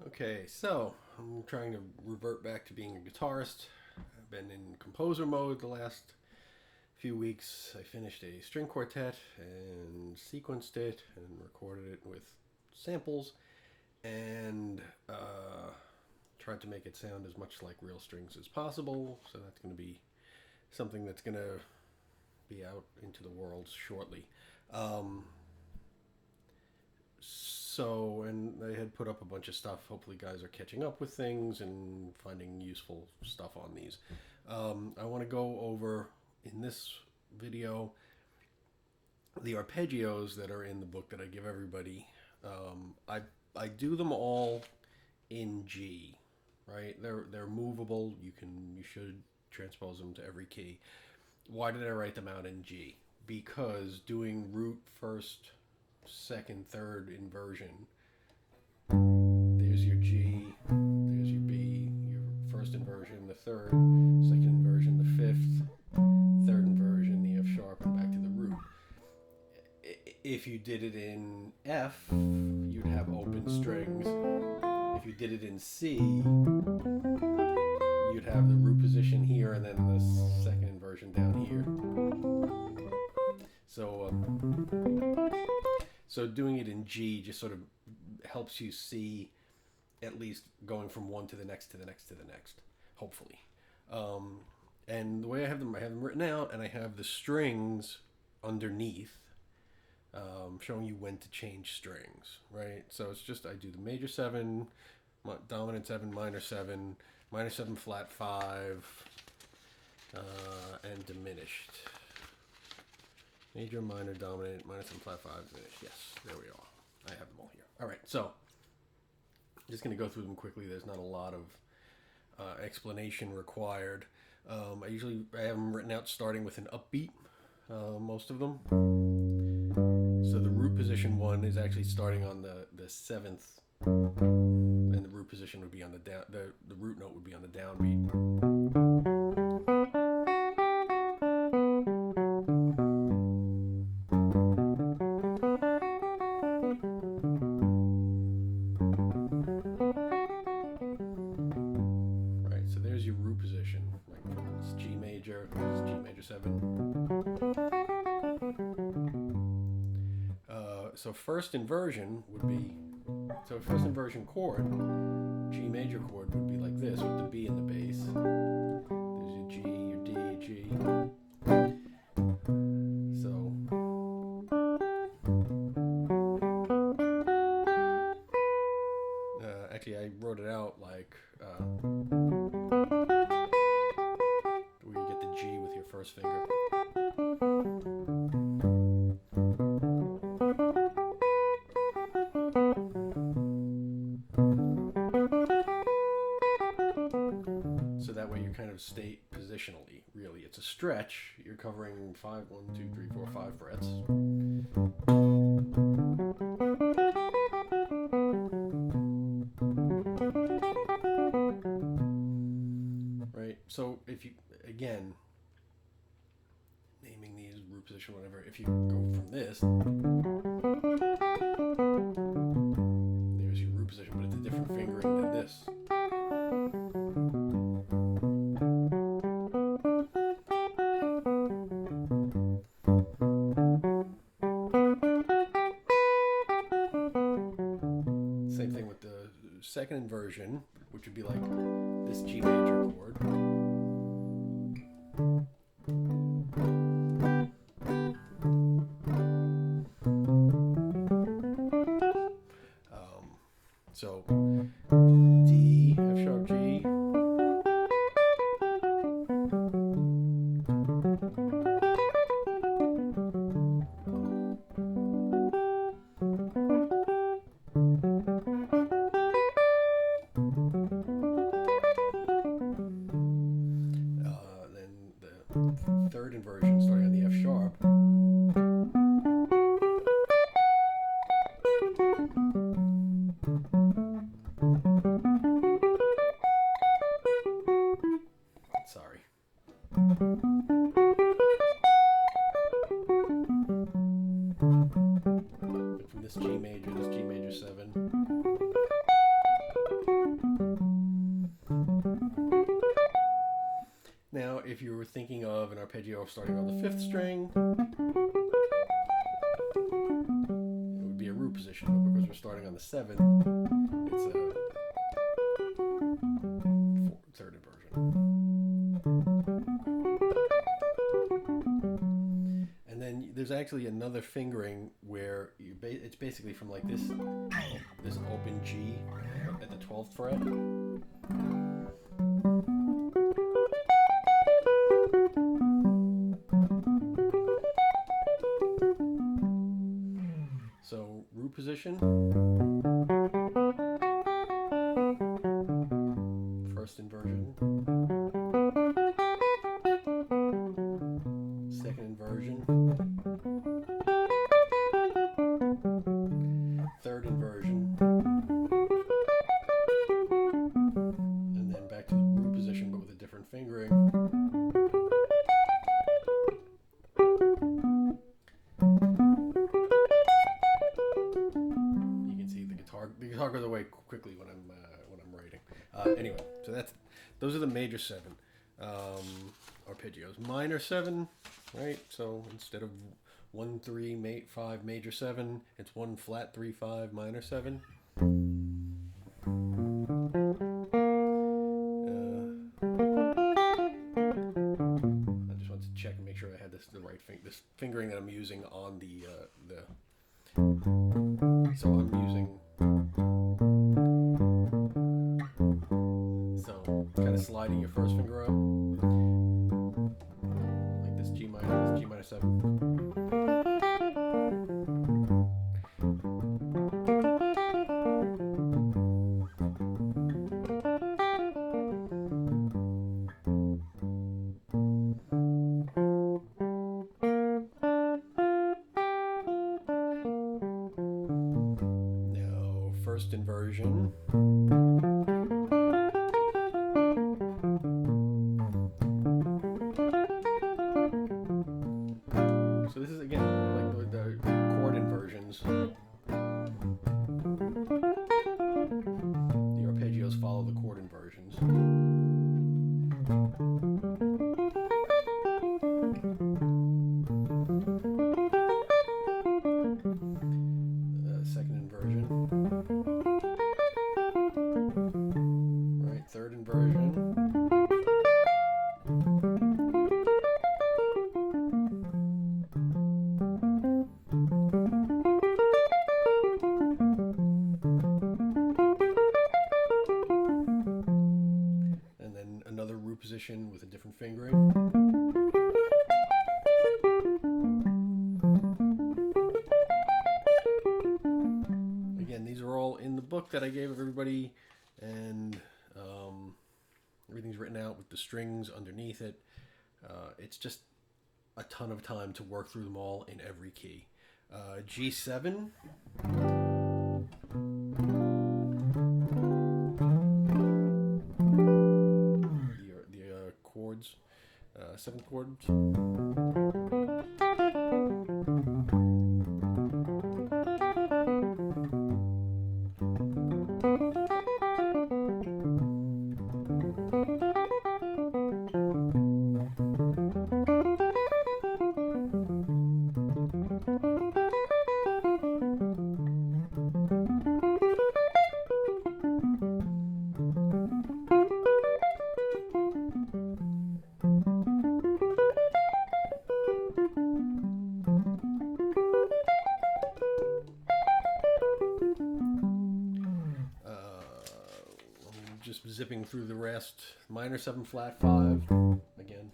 Okay, so I'm trying to revert back to being a guitarist. I've been in composer mode the last few weeks. I finished a string quartet and sequenced it and recorded it with samples and tried to make it sound as much like real strings as possible. So that's going to be something that's going to be out into the world shortly. And I had put up a bunch of stuff. Hopefully guys are catching up with things and finding useful stuff on these. I want to go over, in this video, the arpeggios that are in the book that I give everybody. I do them all in G, right? They're movable. You should transpose them to every key. Why did I write them out in G? Because doing root first, second, third inversion. There's your G, there's your B, your first inversion, the third, second inversion, the fifth, third inversion, the F sharp, and back to the root. If you did it in F, you'd have open strings. If you did it in C, you'd have the root position here and then the second inversion down here. So doing it in G just sort of helps you see at least going from one to the next to the next to the next, hopefully. And the way I have them written out, and I have the strings underneath showing you when to change strings, right? So it's just I do the major 7, dominant 7, minor 7, minor 7 flat 5, and diminished. Major, minor, dominant, minor 7 flat 5, diminished. Yes, there we are. I have them all here. All right, so I'm just going to go through them quickly. There's not a lot of explanation required. I have them written out starting with an upbeat, most of them. So the root position one is actually starting on the 7th, and the root position would be on the down. The root note would be on the downbeat. Right. So there's your root position. Like it's G major. It's G major 7. So first inversion chord, G major chord would be like this with the B in the bass. There's your G, your D, your G. So actually I wrote it out like where you get the G with your first finger. So that way you kind of state positionally, really. It's a stretch. You're covering 5, 1, 2, 3, 4, 5 frets. Right? So if you, again, naming these root position, whatever, if you go from this, there's your root position, but it's a different fingering than this. Same thing with the second inversion, which would be like this G major chord. So D, F sharp, G. Then the third inversion starting on the F sharp. if you were thinking of an arpeggio starting on the 5th string, it would be a root position, but because we're starting on the 7th, it's a 3rd inversion. And then there's actually another fingering where it's basically from like this open G at the 12th fret. So root position, 1st inversion, 2nd inversion, 3rd inversion, and then back to the root position but with a different fingering. You can see the guitar goes away quickly when I'm writing. Anyway, so those are the major 7 arpeggios. Minor 7, right? So instead of 1 3 5 major 7, it's 1 flat 3 5 minor 7. I just wanted to check and make sure I had this fingering that I'm using on the. So I'm using. So kind of sliding your 1st finger up, like this G minor 7. Now 1st inversion. So this is again like the chord inversions. The arpeggios follow the chord inversions. 2nd inversion. Right, 3rd inversion. And then another root position with a different fingering. Again, these are all in the book that I gave everybody, and everything's written out with the strings underneath it. It's just a ton of time to work through them all in every key. G7. The chords, 7 chords. Just zipping through the rest. Minor 7 flat 5 again.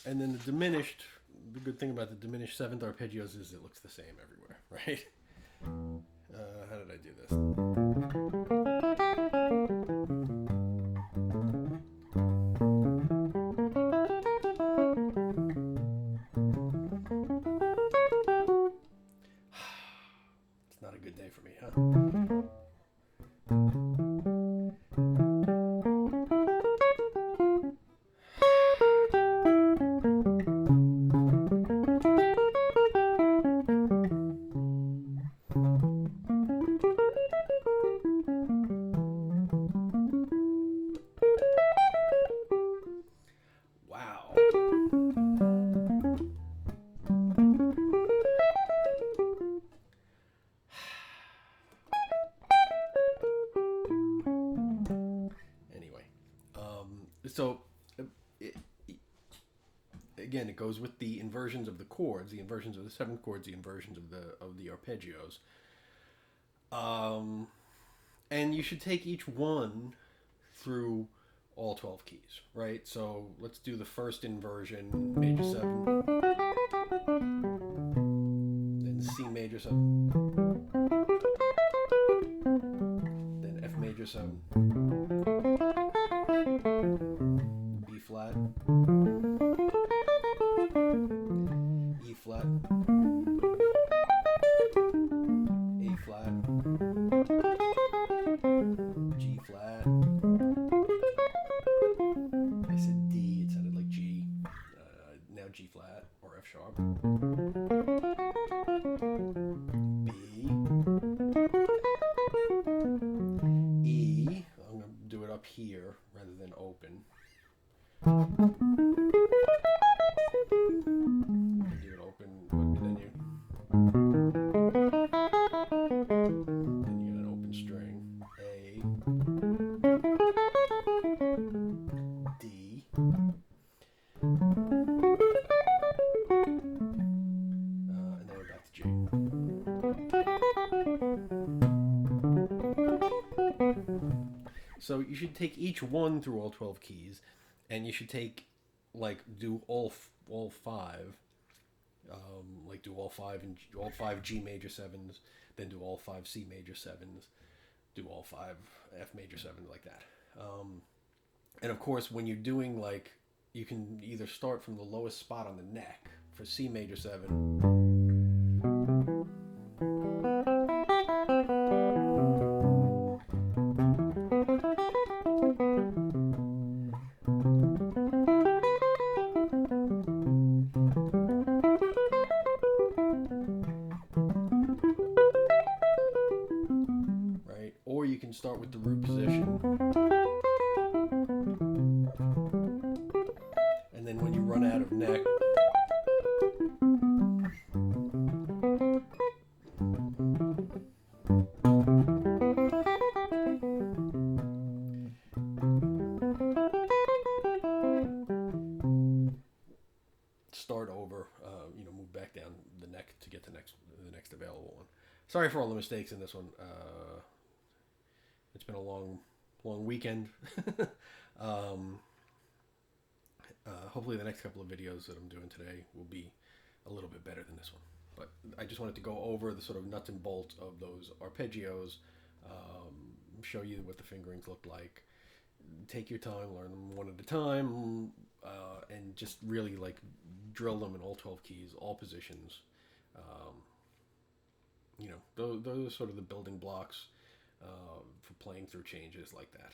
And then the good thing about the diminished 7th arpeggios is it looks the same everywhere, right? How did I do this? It's not a good day for me, huh? Wow. Anyway, so it, again, it goes with the inversions of the chords, the inversions of the seventh chords, the inversions of the arpeggios. And you should take each one through all 12 keys, right? So let's do the first inversion, major 7, then C major 7, then F major 7, B flat, E flat, A flat, G flat. I said D, it sounded like G. Now G flat or F sharp. B. E. I'm going to do it up here rather than open. Do it open, then you get an open string. A. D. And then we're back to G. So you should take each one through all 12 keys, and you should take, like, do all five, like do all five G major 7s, then do all 5 C major 7s, do all 5 F major 7s, like that. And of course, when you're doing, like, you can either start from the lowest spot on the neck for C major 7. Right? Or you can start with the root position. And then when you run out of neck, start over, move back down the neck to get to the next available one. Sorry for all the mistakes in this one. It's been a long weekend. Hopefully the next couple of videos that I'm doing today will be a little bit better than this one. But I just wanted to go over the sort of nuts and bolts of those arpeggios, show you what the fingerings look like. Take your time, learn them one at a time, and just really, like, drill them in all 12 keys, all positions. Those are sort of the building blocks for playing through changes like that.